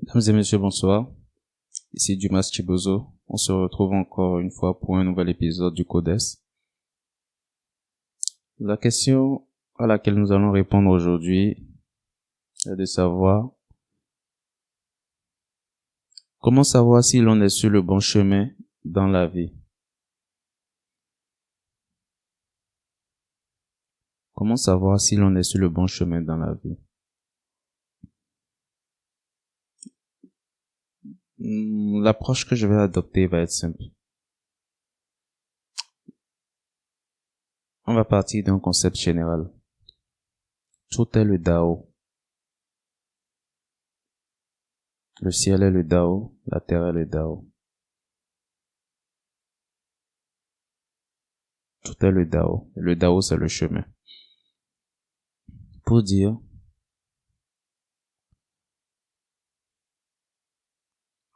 Mesdames et messieurs, bonsoir. Ici Dumas Chibozo. On se retrouve encore une fois pour un nouvel épisode du Codes. La question à laquelle nous allons répondre aujourd'hui est de savoir comment savoir si l'on est sur le bon chemin dans la vie. Comment savoir si l'on est sur le bon chemin dans la vie? L'approche que je vais adopter va être simple. On va partir d'un concept général. Tout est le Dao. Le ciel est le Dao, la terre est le Dao. Tout est le Dao. Le Dao, c'est le chemin. Pour dire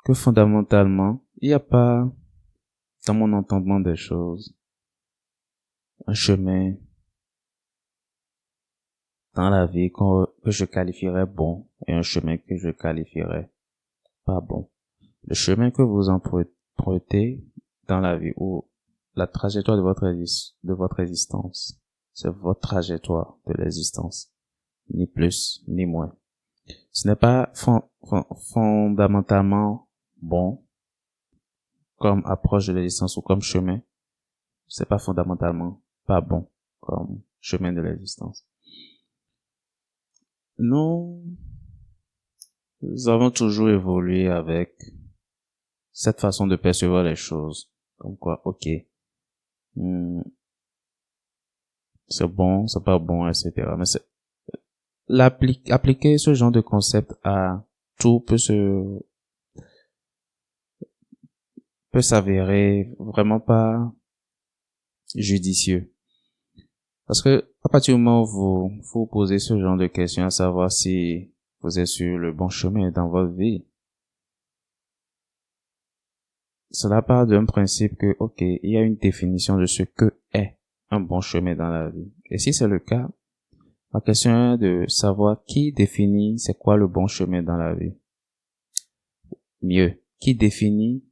que fondamentalement, il n'y a pas, dans mon entendement des choses, un chemin dans la vie que je qualifierais bon et un chemin que je qualifierais pas bon. Le chemin que vous empruntez dans la vie ou la trajectoire de votre existence, c'est votre trajectoire de l'existence. Ni plus, ni moins. Ce n'est pas fondamentalement bon comme approche de l'existence ou comme chemin. C'est pas fondamentalement pas bon comme chemin de l'existence. Nous avons toujours évolué avec cette façon de percevoir les choses. Comme quoi, ok, c'est bon, c'est pas bon, etc. Mais appliquer ce genre de concept à tout peut s'avérer vraiment pas judicieux. Parce que à partir du moment où vous posez ce genre de questions, à savoir si vous êtes sur le bon chemin dans votre vie, cela part d'un principe que, ok, il y a une définition de ce que est un bon chemin dans la vie. Et si c'est le cas, la question est de savoir qui définit c'est quoi le bon chemin dans la vie. Mieux, qui définit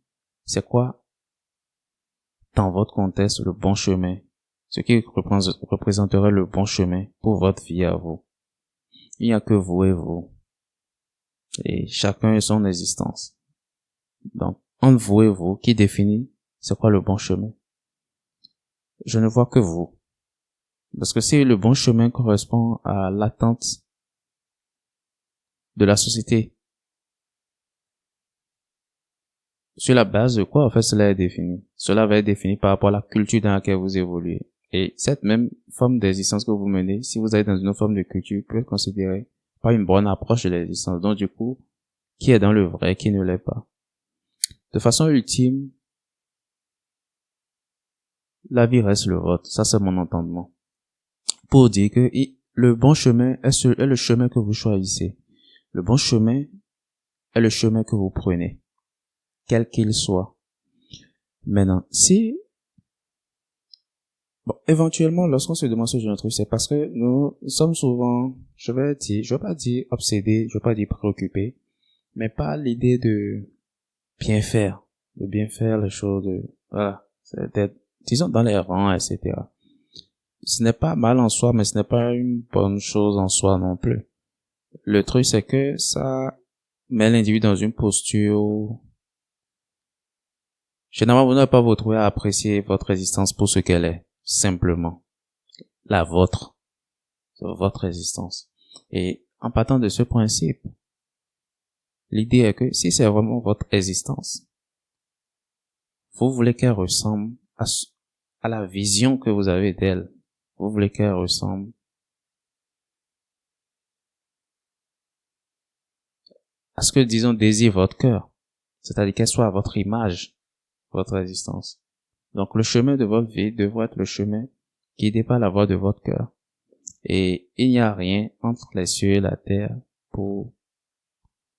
c'est quoi dans votre contexte le bon chemin, ce qui représenterait le bon chemin pour votre vie à vous. Il n'y a que vous et vous. Et chacun a son existence. Donc, entre vous et vous, qui définit c'est quoi le bon chemin? Je ne vois que vous. Parce que si le bon chemin correspond à l'attente de la société, sur la base de quoi, en fait, cela est défini? Cela va être défini par rapport à la culture dans laquelle vous évoluez. Et cette même forme d'existence que vous menez, si vous êtes dans une autre forme de culture, peut être considérée pas une bonne approche de l'existence. Donc, du coup, qui est dans le vrai, qui ne l'est pas? De façon ultime, la vie reste le vôtre. Ça, c'est mon entendement. Pour dire que le bon chemin est le chemin que vous choisissez. Le bon chemin est le chemin que vous prenez, quel qu'il soit. Maintenant, éventuellement, lorsqu'on se demande ce genre de truc, c'est parce que nous sommes souvent, je vais pas dire obsédés, je vais pas dire préoccupés, mais pas l'idée de bien faire les choses, voilà, c'est d'être, disons, dans les rangs, etc. Ce n'est pas mal en soi, mais ce n'est pas une bonne chose en soi non plus. Le truc, c'est que ça met l'individu dans une posture où, généralement, vous n'allez pas vous retrouver à apprécier votre existence pour ce qu'elle est. Simplement. La vôtre. C'est votre existence. Et en partant de ce principe, l'idée est que si c'est vraiment votre existence, vous voulez qu'elle ressemble à la vision que vous avez d'elle. Vous voulez qu'elle ressemble à ce que, disons, désire votre cœur. C'est-à-dire qu'elle soit à votre image, votre existence. Donc, le chemin de votre vie devrait être le chemin guidé par la voix de votre cœur. Et il n'y a rien entre les cieux et la terre pour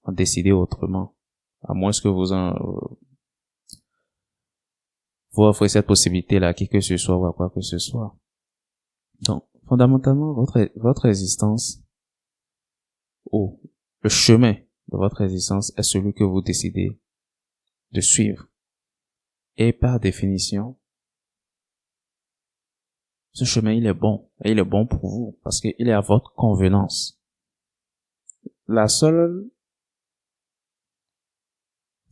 en décider autrement. À moins que vous offrez cette possibilité-là à qui que ce soit ou à quoi que ce soit. Donc, fondamentalement, votre existence, le chemin de votre existence est celui que vous décidez de suivre. Et par définition, ce chemin, il est bon. Et il est bon pour vous parce qu'il est à votre convenance. La seule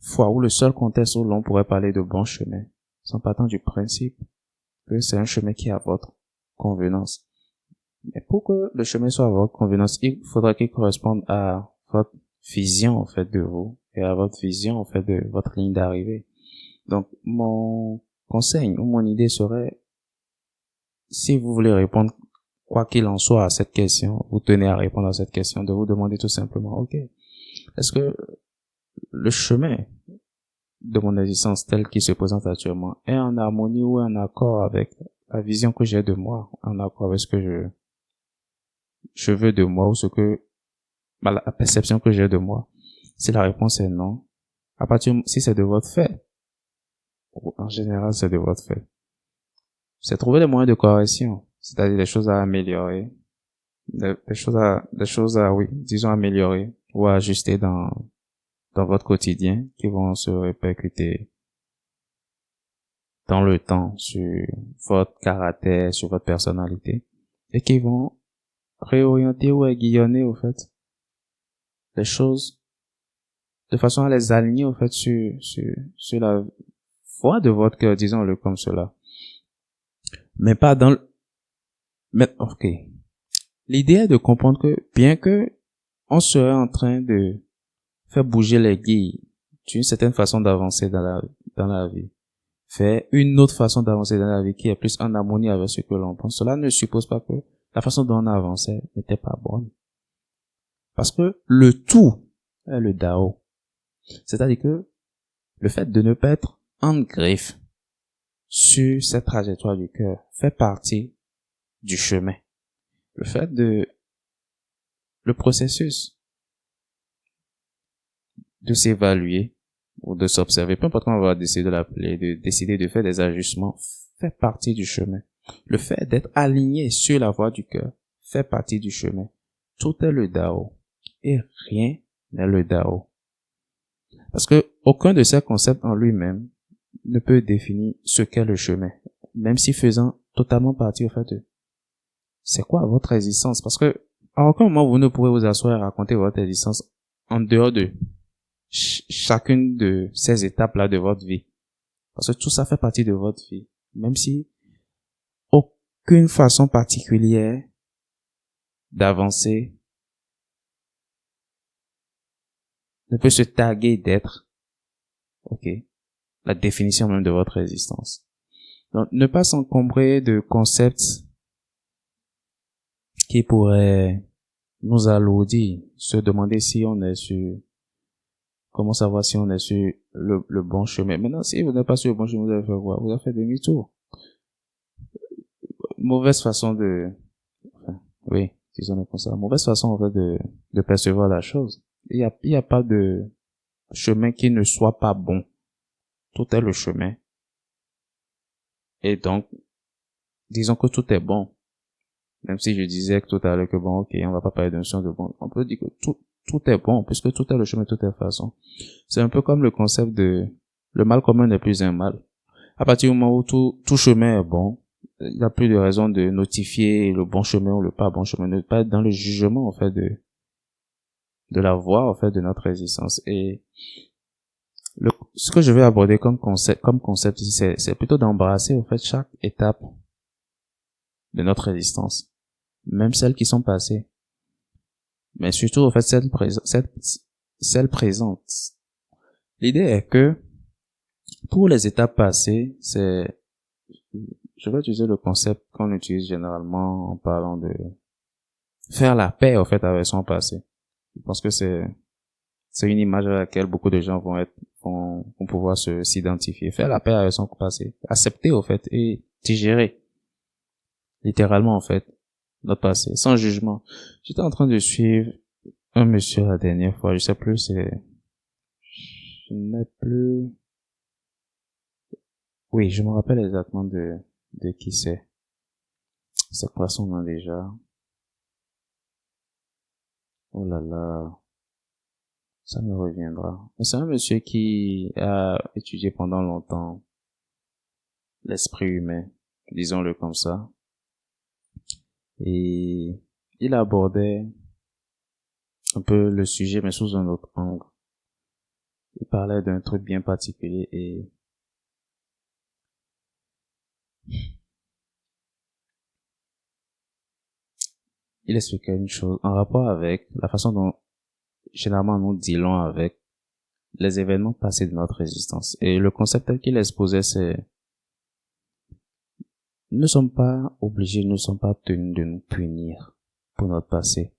fois ou le seul contexte où l'on pourrait parler de bon chemin, c'est en partant du principe que c'est un chemin qui est à votre convenance. Mais pour que le chemin soit à votre convenance, il faudra qu'il corresponde à votre vision, en fait, de vous et à votre vision, en fait, de votre ligne d'arrivée. Donc, mon conseil ou mon idée serait, si vous voulez répondre, quoi qu'il en soit, à cette question, vous tenez à répondre à cette question, de vous demander tout simplement, ok, est-ce que le chemin de mon existence tel qu'il se présente actuellement est en harmonie ou en accord avec la vision que j'ai de moi, en accord avec ce que je veux de moi ou ce que, la perception que j'ai de moi? Si la réponse est non, à partir, si c'est de votre fait, en général, c'est de votre fait, c'est trouver les moyens de correction, c'est-à-dire des choses à améliorer, des choses à, oui, disons améliorer ou à ajuster dans votre quotidien qui vont se répercuter dans le temps sur votre caractère, sur votre personnalité et qui vont réorienter ou aiguillonner, au fait, les choses de façon à les aligner, au fait, sur la voie de votre cœur, disons-le comme cela. Mais pas dans le, mais, ok. L'idée est de comprendre que, bien que on serait en train de faire bouger les guilles d'une certaine façon d'avancer dans la vie, faire une autre façon d'avancer dans la vie qui est plus en harmonie avec ce que l'on pense, cela ne suppose pas que la façon dont on avançait n'était pas bonne. Parce que le tout est le Dao. C'est-à-dire que le fait de ne pas être en griffe sur cette trajectoire du cœur fait partie du chemin. Le processus de s'évaluer ou de s'observer, peu importe comment on va décider de l'appeler, de décider de faire des ajustements, fait partie du chemin. Le fait d'être aligné sur la voie du cœur fait partie du chemin. Tout est le Dao et rien n'est le Dao. Parce que aucun de ces concepts en lui-même ne peut définir ce qu'est le chemin, même si faisant totalement partie au fait de c'est quoi votre existence. Parce que à aucun moment vous ne pourrez vous asseoir et raconter votre existence en dehors de chacune de ces étapes-là de votre vie. Parce que tout ça fait partie de votre vie. Même si aucune façon particulière d'avancer ne peut se taguer d'être, ok, la définition même de votre existence. Donc, ne pas s'encombrer de concepts qui pourraient nous alourdir, se demander si on est sur, comment savoir si on est sur le bon chemin. Maintenant, si vous n'êtes pas sur le bon chemin, vous allez faire quoi? Vous allez faire demi-tour. Mauvaise façon de, enfin, oui, disons comme ça, mauvaise façon, en fait, de percevoir la chose. Il y a pas de chemin qui ne soit pas bon. Tout est le chemin. Et donc, disons que tout est bon. Même si je disais que tout à l'heure que bon, ok, on va pas parler de notion de bon. On peut dire que tout est bon, puisque tout est le chemin, tout est façon. C'est un peu comme le concept de, le mal commun n'est plus un mal. À partir du moment où tout chemin est bon, il n'y a plus de raison de notifier le bon chemin ou le pas bon chemin, ne pas être dans le jugement, en fait, de la voie, en fait, de notre existence. Et ce que je vais aborder comme concept ici, c'est plutôt d'embrasser, en fait, chaque étape de notre existence. Même celles qui sont passées. Mais surtout, en fait, celle présente. L'idée est que, pour les étapes passées, je vais utiliser le concept qu'on utilise généralement en parlant de faire la paix, en fait, avec son passé. Je pense que c'est une image à laquelle beaucoup de gens vont pouvoir s'identifier. Faire la paix avec son passé. Accepter, en fait, et digérer. Littéralement, en fait, notre passé. Sans jugement. J'étais en train de suivre un monsieur la dernière fois. Je sais plus, je n'ai plus, oui, je me rappelle exactement de qui c'est. C'est quoi son nom déjà? Oh là là. Ça me reviendra. C'est un monsieur qui a étudié pendant longtemps l'esprit humain, disons-le comme ça. Et il abordait un peu le sujet, mais sous un autre angle. Il parlait d'un truc bien particulier et il expliquait une chose en rapport avec la façon dont généralement nous dealons avec les événements passés de notre existence. Et le concept tel qu'il exposait, c'est nous ne sommes pas obligés, nous ne sommes pas tenus de nous punir pour notre passé.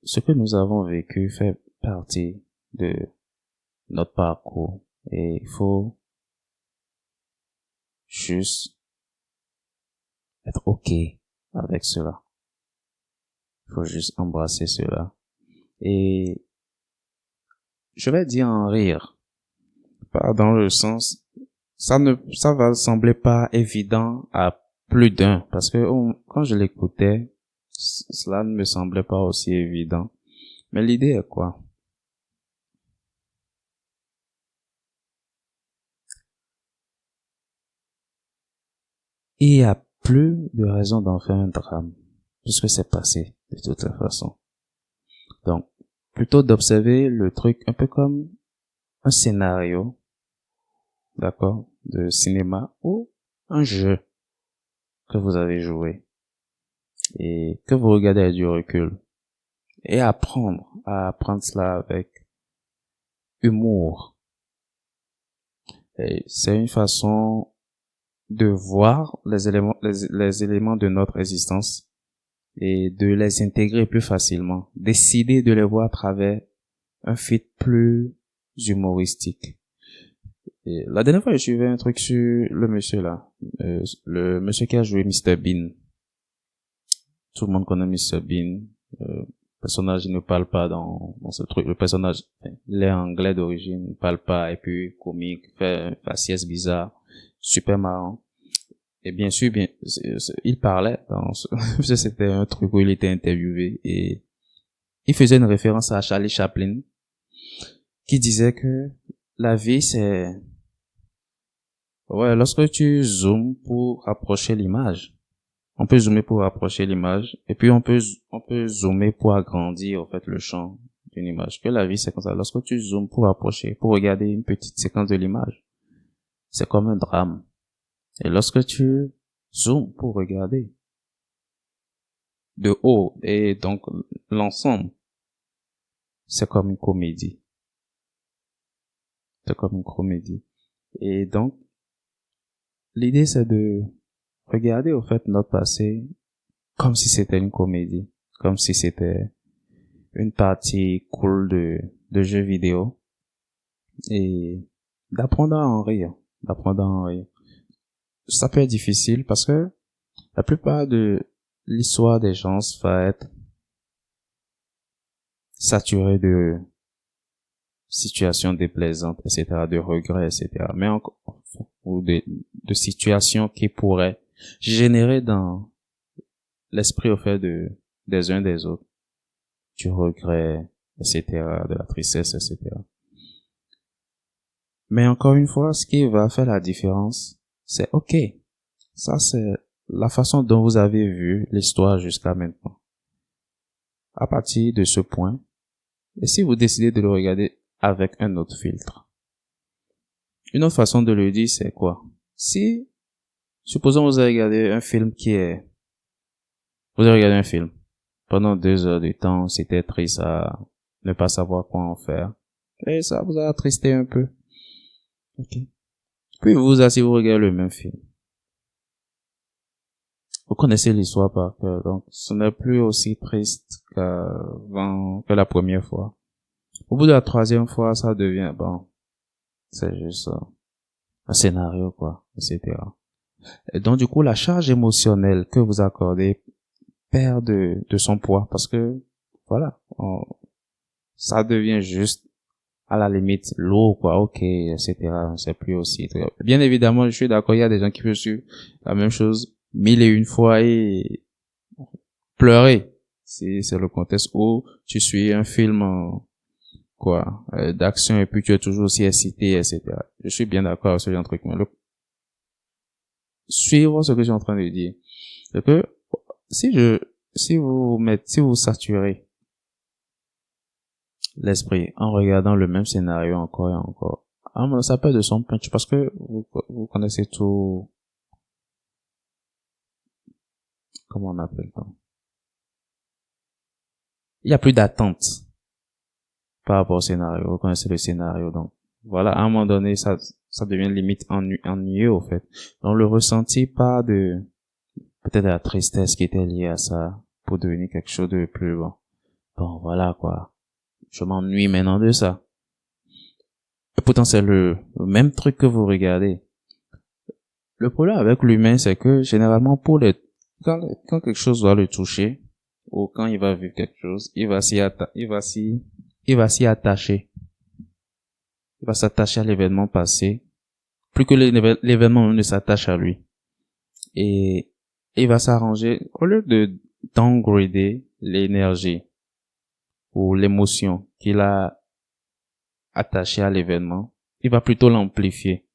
Ce que nous avons vécu fait partie de notre parcours et il faut juste être OK avec cela. Il faut juste embrasser cela. Et je vais dire en rire, pas dans le sens, ça va sembler pas évident à plus d'un, parce que quand je l'écoutais, cela ne me semblait pas aussi évident. Mais l'idée est quoi? Il y a plus de raison d'en faire un drame, puisque c'est passé, de toute façon. Donc, plutôt d'observer le truc un peu comme un scénario, d'accord, de cinéma ou un jeu que vous avez joué et que vous regardez avec du recul et à apprendre cela avec humour. Et c'est une façon de voir les éléments de notre existence et de les intégrer plus facilement, décider de les voir à travers un fil plus humoristique. Et la dernière fois, je suivais un truc sur le monsieur là, le monsieur qui a joué Mr. Bean. Tout le monde connaît Mr. Bean. Le personnage, il ne parle pas dans ce truc. Le personnage, il est anglais d'origine, il parle pas, et puis comique, fait un faciès bizarre, super marrant. Et bien sûr, il parlait c'était un truc où il était interviewé et il faisait une référence à Charlie Chaplin qui disait que la vie c'est, ouais, lorsque tu zoomes pour rapprocher l'image, on peut zoomer pour rapprocher l'image et puis on peut zoomer pour agrandir, en fait, le champ d'une image. Que la vie c'est comme ça. Lorsque tu zoomes pour approcher, pour regarder une petite séquence de l'image, c'est comme un drame. Et lorsque tu zoomes pour regarder de haut et donc l'ensemble, c'est comme une comédie. C'est comme une comédie. Et donc, l'idée c'est de regarder au fait notre passé comme si c'était une comédie, comme si c'était une partie cool de jeux vidéo et d'apprendre à en rire, Ça peut être difficile parce que la plupart de l'histoire des gens va être saturée de situations déplaisantes, etc., de regrets, etc., mais encore, ou de situations qui pourraient générer dans l'esprit au fait des uns des autres, du regret, etc., de la tristesse, etc. Mais encore une fois, ce qui va faire la différence, c'est OK. Ça, c'est la façon dont vous avez vu l'histoire jusqu'à maintenant. À partir de ce point, et si vous décidez de le regarder avec un autre filtre. Une autre façon de le dire, c'est quoi? Si, supposons vous avez regardé un film vous avez regardé un film. Pendant 2 heures de temps, c'était triste à ne pas savoir quoi en faire. Et ça vous a attristé un peu. OK. Puis vous asseyez, vous regardez le même film. Vous connaissez l'histoire par cœur, donc ce n'est plus aussi triste que la première fois. Au bout de la 3e fois, ça devient, bon, c'est juste un scénario, quoi, etc. Et donc, du coup, la charge émotionnelle que vous accordez perd de son poids parce que, voilà, ça devient juste, à la limite, lourd, quoi, OK, etc. C'est plus aussi. Bien évidemment, je suis d'accord, il y a des gens qui peuvent suivre la même chose 1001 fois et pleurer Si c'est le contexte où tu suis un film, d'action et puis tu es toujours aussi excité, etc. Je suis bien d'accord avec ce genre de truc, mais suivre ce que je suis en train de dire. C'est que, si vous saturez l'esprit en regardant le même scénario encore et encore, ça perd de son punch parce que vous connaissez tout, comment on appelle ça? Il y a plus d'attente par rapport au scénario. Vous connaissez le scénario, donc voilà, à un moment donné, ça devient limite ennuyeux, au fait. Donc le ressenti pas de, peut-être la tristesse qui était liée à ça pour devenir quelque chose de plus bon. Bon, voilà, quoi. Je m'ennuie maintenant de ça. Et pourtant, c'est le même truc que vous regardez. Le problème avec l'humain, c'est que généralement, quand quelque chose doit le toucher, ou quand il va vivre quelque chose, il va s'y attacher. Il va s'attacher à l'événement passé, plus que l'événement ne s'attache à lui. Et il va s'arranger, au lieu de downgrader l'énergie ou l'émotion qu'il a attachée à l'événement, il va plutôt l'amplifier.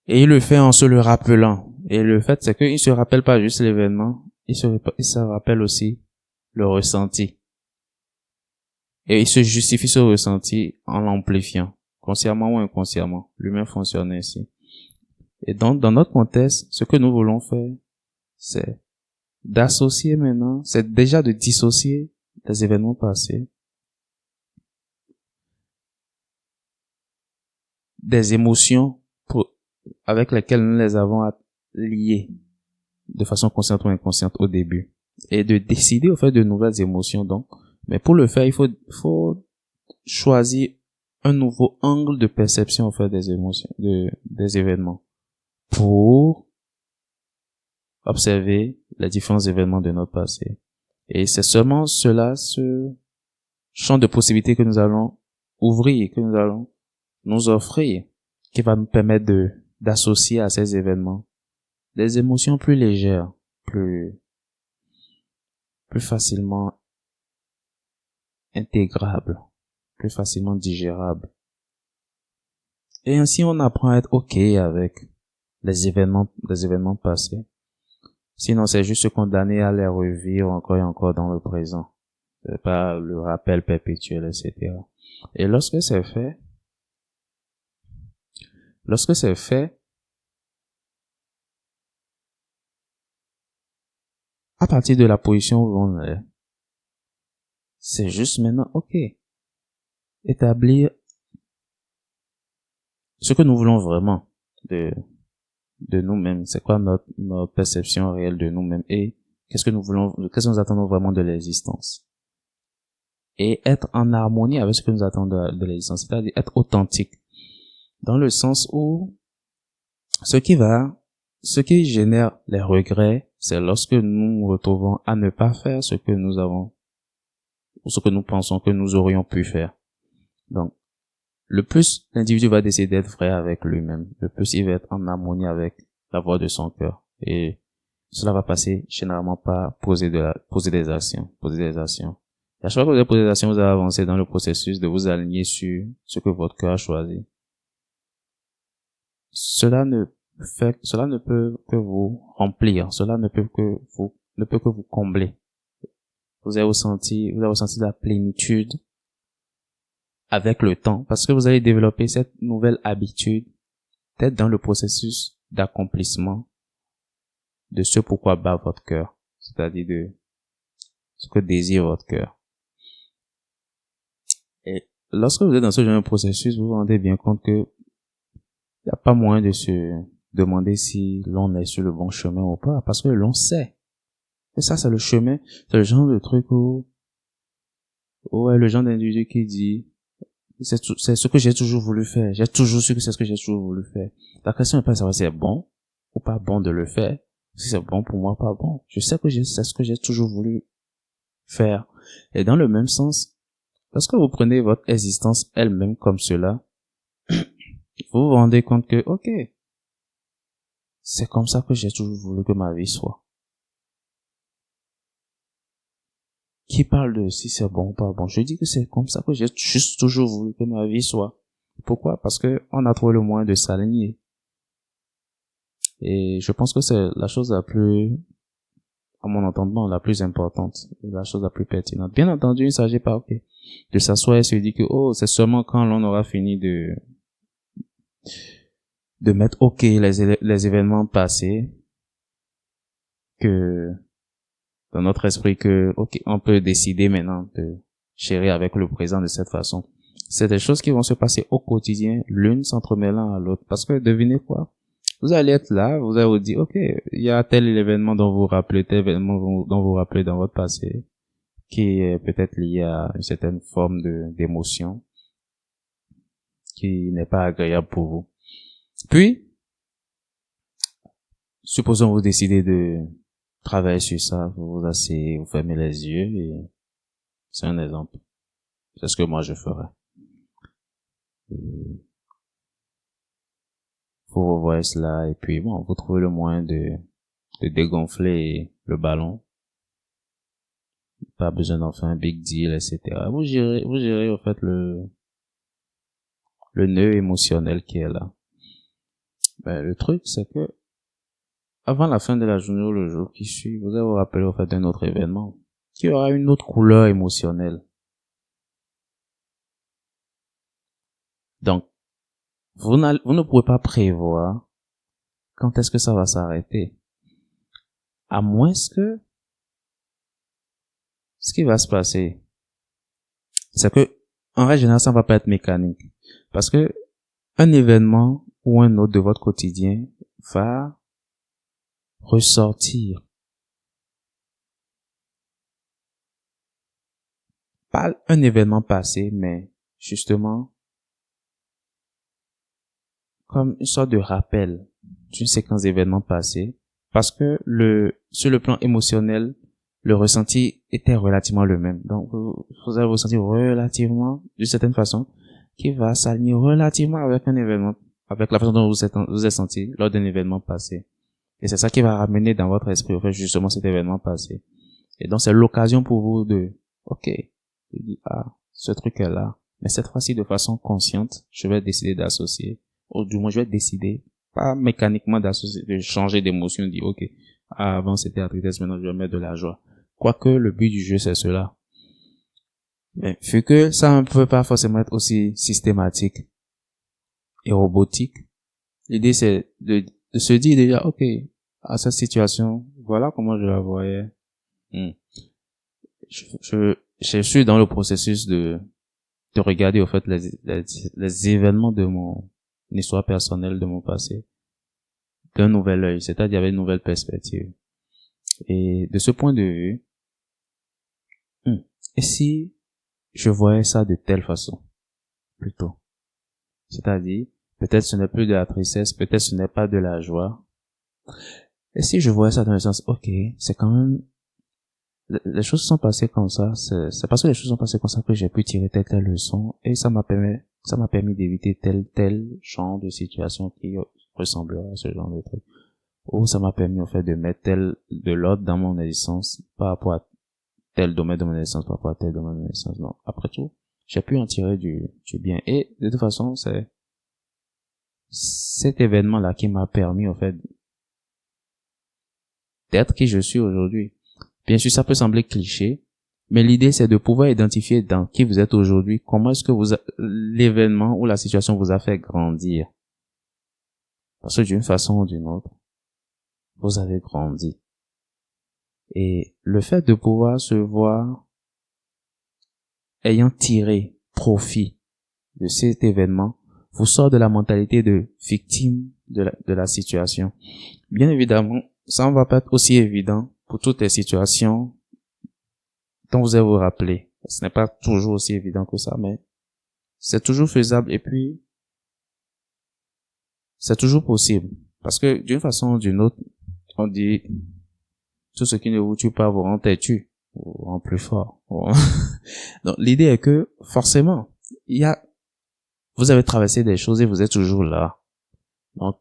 Et il le fait en se le rappelant. Et le fait, c'est qu'il se rappelle pas juste l'événement, il se rappelle aussi le ressenti. Et il se justifie ce ressenti en l'amplifiant, consciemment ou inconsciemment. L'humain fonctionne ainsi. Et donc, dans notre contexte, ce que nous voulons faire, c'est d'associer maintenant, c'est déjà de dissocier les événements passés des émotions avec lesquelles nous les avons liées de façon consciente ou inconsciente au début. Et de décider au fait de nouvelles émotions, donc. Mais pour le faire, il faut choisir un nouveau angle de perception au fait des émotions, des événements, pour observer les différents événements de notre passé. Et c'est seulement cela, ce champ de possibilités que nous allons ouvrir, que nous allons nous offrir, qui va nous permettre d'associer à ces événements des émotions plus légères, plus facilement intégrables, plus facilement digérables. Et ainsi, on apprend à être OK avec les événements passés. Sinon, c'est juste se condamner à les revivre encore et encore dans le présent. C'est pas le rappel perpétuel, etc. Et lorsque c'est fait, à partir de la position où on est, c'est juste maintenant, OK, établir ce que nous voulons vraiment de nous-mêmes. C'est quoi notre perception réelle de nous-mêmes et qu'est-ce que nous attendons vraiment de l'existence. Et être en harmonie avec ce que nous attendons de l'existence, c'est-à-dire être authentique. Dans le sens où ce qui génère les regrets, c'est lorsque nous nous retrouvons à ne pas faire ce que nous avons, ou ce que nous pensons que nous aurions pu faire. Donc, le plus l'individu va décider d'être vrai avec lui-même, le plus il va être en harmonie avec la voix de son cœur. Et cela va passer généralement par poser des actions. Et à chaque fois que vous avez posé des actions, vous allez avancer dans le processus de vous aligner sur ce que votre cœur a choisi. Cela ne peut que vous remplir, cela ne peut que vous combler. Vous avez ressenti de la plénitude avec le temps, parce que vous allez développer cette nouvelle habitude d'être dans le processus d'accomplissement de ce pourquoi bat votre cœur, c'est-à-dire de ce que désire votre cœur. Et lorsque vous êtes dans ce genre de processus, vous vous rendez bien compte que il n'y a pas moyen de se demander si l'on est sur le bon chemin ou pas, parce que l'on sait. Et ça, c'est le chemin, c'est le genre de truc où le genre d'individu qui dit, c'est ce que j'ai toujours voulu faire. J'ai toujours su que c'est ce que j'ai toujours voulu faire. La question n'est pas de savoir si c'est bon ou pas bon de le faire. Si c'est bon pour moi, pas bon. Je sais que c'est ce que j'ai toujours voulu faire. Et dans le même sens, lorsque vous prenez votre existence elle-même comme cela, vous vous rendez compte que, OK, c'est comme ça que j'ai toujours voulu que ma vie soit. qui parle de si c'est bon ou pas bon. Je dis que c'est comme ça que j'ai juste toujours voulu que ma vie soit. Pourquoi? Parce que on a trouvé le moyen de s'aligner. Et je pense que c'est la chose la plus, à mon entendement, la plus importante, et la chose la plus pertinente. Bien entendu, il ne s'agit pas, de s'asseoir et se dire que, oh, c'est seulement quand l'on aura fini de mettre, les événements passés, que, dans notre esprit que, on peut décider maintenant de gérer avec le présent de cette façon. C'est des choses qui vont se passer au quotidien, l'une s'entremêlant à l'autre. Parce que devinez quoi? Vous allez être là, vous allez vous dire, il y a tel événement dont vous vous rappelez, tel événement dont vous vous rappelez dans votre passé, qui est peut-être lié à une certaine forme d'émotion, qui n'est pas agréable pour vous. Puis, supposons vous décidez de travailler sur ça, vous vous asseyez, vous fermez les yeux et c'est un exemple. C'est ce que moi je ferais. Vous revoyez cela et puis bon, vous trouvez le moyen de dégonfler le ballon. Pas besoin d'en faire un big deal, etc. Vous gérez en fait le nœud émotionnel qui est là. Ben, le truc, c'est que avant la fin de la journée ou le jour qui suit, vous allez vous rappeler en fait d'un autre événement qui aura une autre couleur émotionnelle. Donc, vous ne pouvez pas prévoir quand est-ce que ça va s'arrêter. À moins que ce qui va se passer, c'est que, en règle générale, ça ne va pas être mécanique. Parce que un événement ou un autre de votre quotidien va ressortir. Pas un événement passé, mais justement comme une sorte de rappel d'une séquence d'événements passés. Parce que sur le plan émotionnel, le ressenti était relativement le même. Donc, vous allez ressentir relativement, d'une certaine façon, qui va s'aligner relativement avec un événement, avec la façon dont vous êtes senti lors d'un événement passé. Et c'est ça qui va ramener dans votre esprit, en fait, justement, cet événement passé. Et donc, c'est l'occasion pour vous de dire, ce truc est là. Mais cette fois-ci, de façon consciente, je vais décider d'associer. Ou du moins, je vais décider, pas mécaniquement d'associer, de changer d'émotion, de dire, avant c'était la tristesse, maintenant je vais mettre de la joie. Quoique, le but du jeu, c'est cela. Mais, vu que ça ne peut pas forcément être aussi systématique et robotique, l'idée c'est de se dire déjà, à cette situation, voilà comment je la voyais. Je suis dans le processus de regarder, au fait, les événements de mon histoire personnelle, de mon passé, d'un nouvel œil, c'est-à-dire avec une nouvelle perspective. Et de ce point de vue, et si je voyais ça de telle façon, plutôt. C'est-à-dire, peut-être ce n'est plus de la tristesse, peut-être ce n'est pas de la joie. Et si je voyais ça dans le sens, c'est quand même, les choses sont passées comme ça, c'est parce que les choses sont passées comme ça que j'ai pu tirer telle leçon, et ça m'a permis d'éviter tel genre de situation qui ressemblerait à ce genre de truc. Ou ça m'a permis, en fait, de mettre de l'ordre dans mon existence par rapport à tel domaine de mon existence, par rapport à tel domaine de mon existence. Non. Après tout, j'ai pu en tirer du bien. Et, de toute façon, c'est cet événement-là qui m'a permis, en fait, d'être qui je suis aujourd'hui. Bien sûr, ça peut sembler cliché, mais l'idée, c'est de pouvoir identifier dans qui vous êtes aujourd'hui, comment est-ce que l'événement ou la situation vous a fait grandir. Parce que d'une façon ou d'une autre, vous avez grandi. Et le fait de pouvoir se voir ayant tiré profit de cet événement vous sort de la mentalité de victime de la situation. Bien évidemment, ça ne va pas être aussi évident pour toutes les situations dont vous allez vous rappeler. Ce n'est pas toujours aussi évident que ça, mais c'est toujours faisable et puis c'est toujours possible. Parce que d'une façon ou d'une autre, on dit tout ce qui ne vous tue pas vous rend têtu, vous rend plus fort. Donc l'idée est que forcément, vous avez traversé des choses et vous êtes toujours là. Donc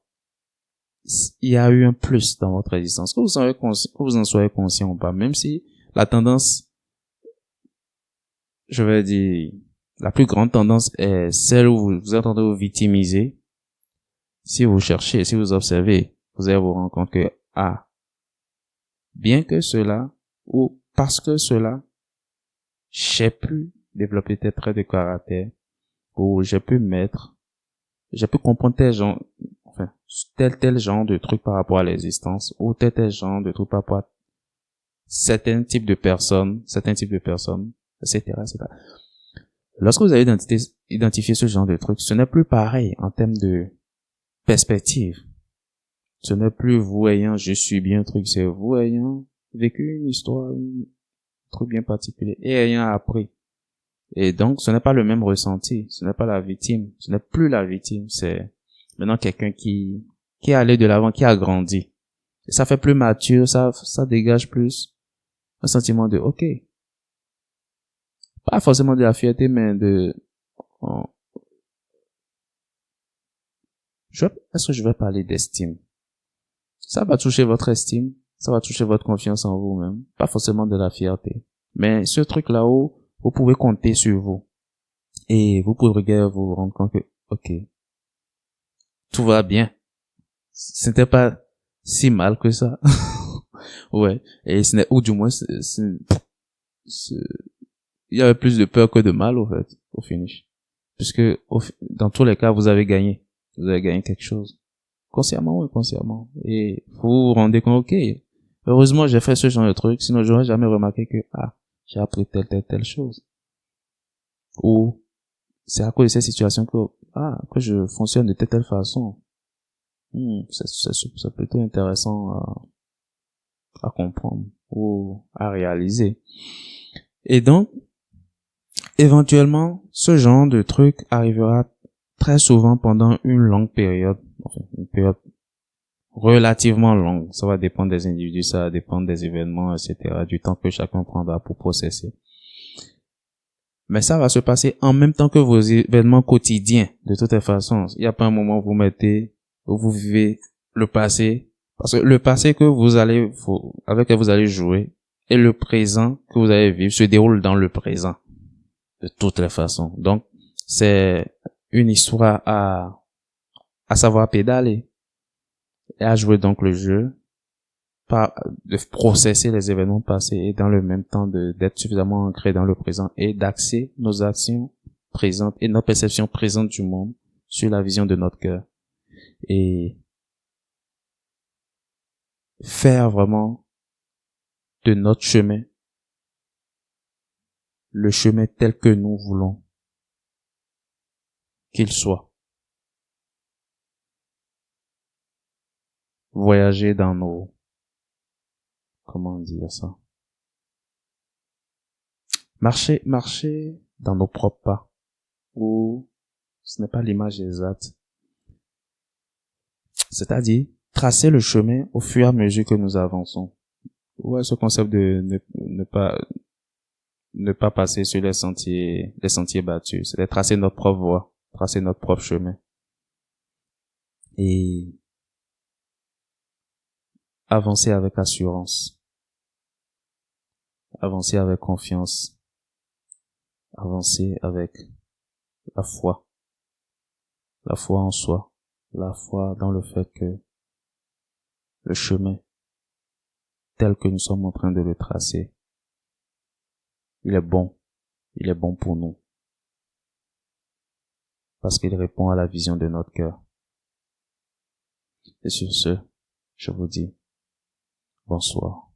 il y a eu un plus dans votre existence, que vous en soyez conscient ou pas, même si la tendance je vais dire, la plus grande tendance est celle où vous êtes en train de vous victimiser. Si vous cherchez, si vous observez, vous allez vous rendre compte que, bien que cela, ou parce que cela, j'ai pu développer tes traits de caractère, ou j'ai pu comprendre tel genre de trucs par rapport à l'existence, ou tel genre de trucs par rapport à certains types de personnes, etc., etc. Lorsque vous avez identifié ce genre de trucs, ce n'est plus pareil en termes de perspective. Ce n'est plus vous ayant je suis bien truc, c'est vous ayant vécu une histoire, un truc bien particulier, et ayant appris. Et donc, ce n'est pas le même ressenti, ce n'est pas la victime, ce n'est plus la victime, c'est maintenant quelqu'un qui est allé de l'avant, qui a grandi. Et ça fait plus mature, ça dégage plus un sentiment de ok. Pas forcément de la fierté, mais est-ce que je vais parler d'estime? Ça va toucher votre estime, ça va toucher votre confiance en vous-même, pas forcément de la fierté. Mais ce truc là-haut, vous pouvez compter sur vous. Et vous pourrez vous rendre compte que, ok, tout va bien. C'était pas si mal que ça. Ouais. Et ou du moins, il y avait plus de peur que de mal, au fait, au finish. Puisque, dans tous les cas, vous avez gagné. Vous avez gagné quelque chose. Consciemment ou inconsciemment. Et vous vous rendez compte, ok, heureusement j'ai fait ce genre de truc, sinon j'aurais jamais remarqué que, j'ai appris telle chose. Ou, c'est à cause de cette situation que je fonctionne de telle façon. C'est plutôt intéressant à comprendre ou à réaliser. Et donc, éventuellement, ce genre de truc arrivera très souvent pendant une longue période, enfin, une période relativement longue. Ça va dépendre des individus, ça va dépendre des événements, etc., du temps que chacun prendra pour processer. Mais ça va se passer en même temps que vos événements quotidiens. De toute façon, il n'y a pas un moment où vous vivez le passé. Parce que le passé avec lequel vous allez jouer et le présent que vous allez vivre se déroule dans le présent. De toutes les façons. Donc, c'est une histoire à savoir pédaler et à jouer donc le jeu, de processer les événements passés et dans le même temps d'être suffisamment ancré dans le présent et d'axer nos actions présentes et nos perceptions présentes du monde sur la vision de notre cœur et faire vraiment de notre chemin le chemin tel que nous voulons qu'il soit. Voyager dans comment dire ça? Marcher dans nos propres pas. Ou, ce n'est pas l'image exacte. C'est-à-dire, tracer le chemin au fur et à mesure que nous avançons. Ouais, ce concept de ne pas passer sur les sentiers battus. C'est de tracer notre propre voie, tracer notre propre chemin. Et avancer avec assurance. Avancer avec confiance. Avancer avec la foi. La foi en soi. La foi dans le fait que le chemin, tel que nous sommes en train de le tracer, il est bon pour nous. Parce qu'il répond à la vision de notre cœur. Et sur ce, je vous dis bonsoir.